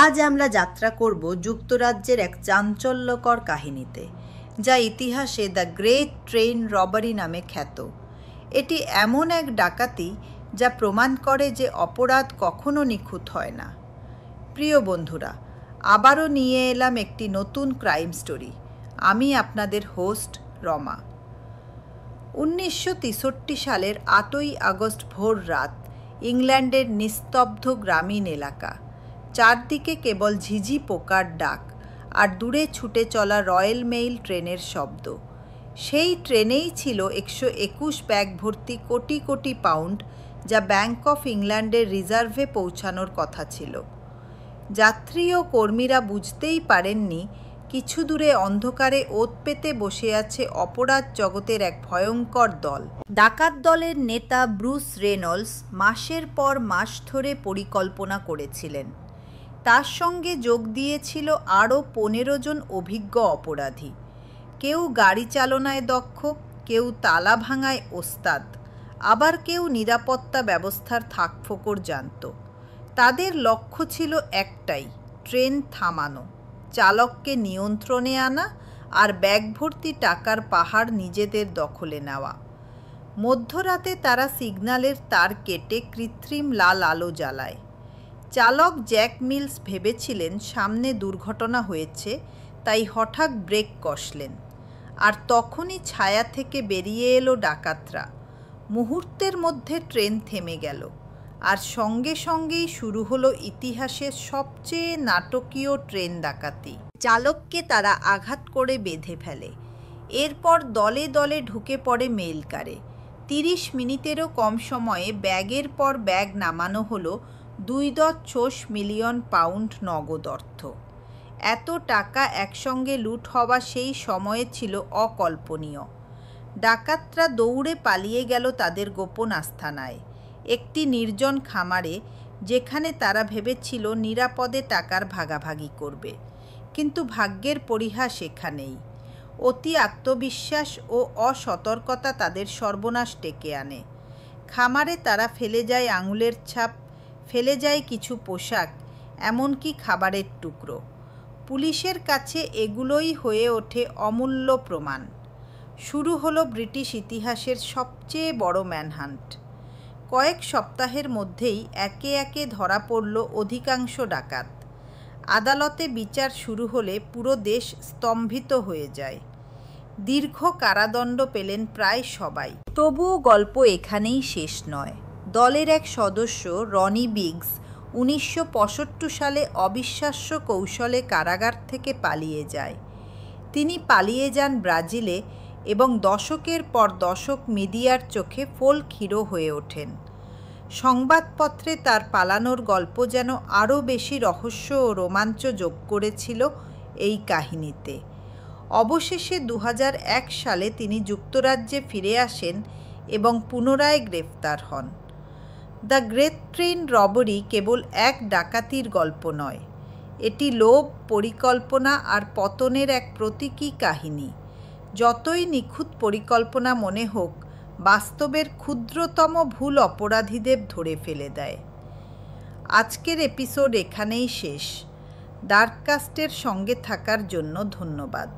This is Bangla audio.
আজ আমরা যাত্রা করব যুক্তরাজ্যের এক চাঞ্চল্যকর কাহিনীতে, যা ইতিহাসে দ্য গ্রেট ট্রেন রবারি নামে খ্যাত। এটি এমন এক ডাকাতি যা প্রমাণ করে যে অপরাধ কখনো নিখুঁত হয় না। প্রিয় বন্ধুরা, আবারও নিয়ে এলাম একটি নতুন ক্রাইম স্টোরি। আমি আপনাদের হোস্ট রমা। 1963 সালের 8ই আগস্ট ভোর রাত, ইংল্যান্ডের নিস্তব্ধ গ্রামীণ এলাকা। চারদিকে কেবল ঝিঝি পোকার ডাক আর দূরে ছুটে চলা রয়্যাল মেইল ট্রেনের শব্দ। সেই ট্রেনেই ছিল 121 ব্যাগ ভর্তি কোটি কোটি পাউন্ড, যা ব্যাংক অফ ইংল্যান্ডের রিজার্ভে পৌঁছানোর কথা ছিল। যাত্রী ও কর্মীরা বুঝতেই পারেননি কিছু দূরে অন্ধকারে ওত পেতে বসে আছে অপরাধ জগতের এক ভয়ঙ্কর দল। ডাকাত দলের নেতা ব্রুস রেনল্ডস মাসের পর মাস ধরে পরিকল্পনা করেছিলেন। তার সঙ্গে যোগ দিয়েছিল আরও 15 জন অভিজ্ঞ অপরাধী। কেউ গাড়ি চালনায় দক্ষ, কেউ তালা ভাঙায় ওস্তাদ, আবার কেউ নিরাপত্তা ব্যবস্থার থাকফোকর জানত। তাদের লক্ষ্য ছিল একটাই, ট্রেন থামানো, চালককে নিয়ন্ত্রণে আনা আর ব্যাগ ভর্তি টাকার পাহাড় নিজেদের দখলে নেওয়া। মধ্যরাতে তারা সিগন্যালের তার কেটে কৃত্রিম লাল আলো জ্বালায়। চালক জ্যাক মিলস ভেবেছিলেন সামনে দুর্ঘটনা হয়েছে, তাই হঠাৎ ব্রেক কষলেন। আর তখনই ছায়া থেকে বেরিয়ে এলো ডাকাতরা। মুহূর্তের মধ্যে ট্রেন থেমে গেল, আর সঙ্গে সঙ্গেই শুরু হলো ইতিহাসের সবচেয়ে নাটকীয় ট্রেন ডাকাতি। চালককে তারা আঘাত করে বেঁধে ফেলে। এরপর দলে দলে ঢুকে পড়ে মেইলকারে। 30 মিনিটেরও কম সময়ে ব্যাগের পর ব্যাগ নামানো হলো 2.6 মিলিয়ন পাউন্ড নগদ অর্থ। এত টাকা একসঙ্গে লুট হওয়া সেই সময়ে ছিল অকল্পনীয়। ডাকাতরা দৌড়ে পালিয়ে গেল তাদের গোপন আস্তানায়, একটি নির্জন খামারে, যেখানে তারা ভেবেছিল নিরাপদে টাকার ভাগাভাগি করবে। কিন্তু ভাগ্যের পরিহাস এখানেই। অতি আত্মবিশ্বাস ও অসতর্কতা তাদের সর্বনাশ ডেকে আনে। খামারে তারা ফেলে যায় আঙুলের ছাপ, ফেলে যায় কিছু পোশাক, এমনকি খাবারের টুকরো। পুলিশের কাছে এগুলোই হয়ে ওঠে অমূল্য প্রমাণ। শুরু হলো ব্রিটিশ ইতিহাসের সবচেয়ে বড় ম্যানহান্ট। কয়েক সপ্তাহের মধ্যেই একে একে ধরা পড়ল অধিকাংশ ডাকাত। আদালতে বিচার শুরু হলে পুরো দেশ স্তম্ভিত হয়ে যায়। দীর্ঘ কারাদণ্ড পেলেন প্রায় সবাই। তবুও গল্প এখানেই শেষ নয়। দলের এক সদস্য রনি বিগস 1965 সালে অবিশ্বাস্য কৌশলে কারাগার থেকে পালিয়ে যায়। তিনি পালিয়ে যান ব্রাজিলে এবং দশকের পর দশক মিডিয়ার চোখে ফোল্ক হিরো হয়ে ওঠেন। সংবাদপত্রে তার পালানোর গল্প যেন আরও বেশি রহস্য ও রোমাঞ্চ যোগ করেছিল এই কাহিনীতে। অবশেষে 2001 সালে তিনি যুক্তরাজ্যে ফিরে আসেন এবং পুনরায় গ্রেফতার হন। দ্য গ্রেট ট্রেন রবারি কেবল এক ডাকাতির গল্প নয়, এটি লোভ, পরিকল্পনা আর পতনের এক প্রতীকী কাহিনী। যতই নিখুঁত পরিকল্পনা মনে হোক, বাস্তবের ক্ষুদ্রতম ভুল অপরাধীদের ধরে ফেলে দেয়। আজকের এপিসোড এখানেই শেষ। ডার্ককাস্টের সঙ্গে থাকার জন্য ধন্যবাদ।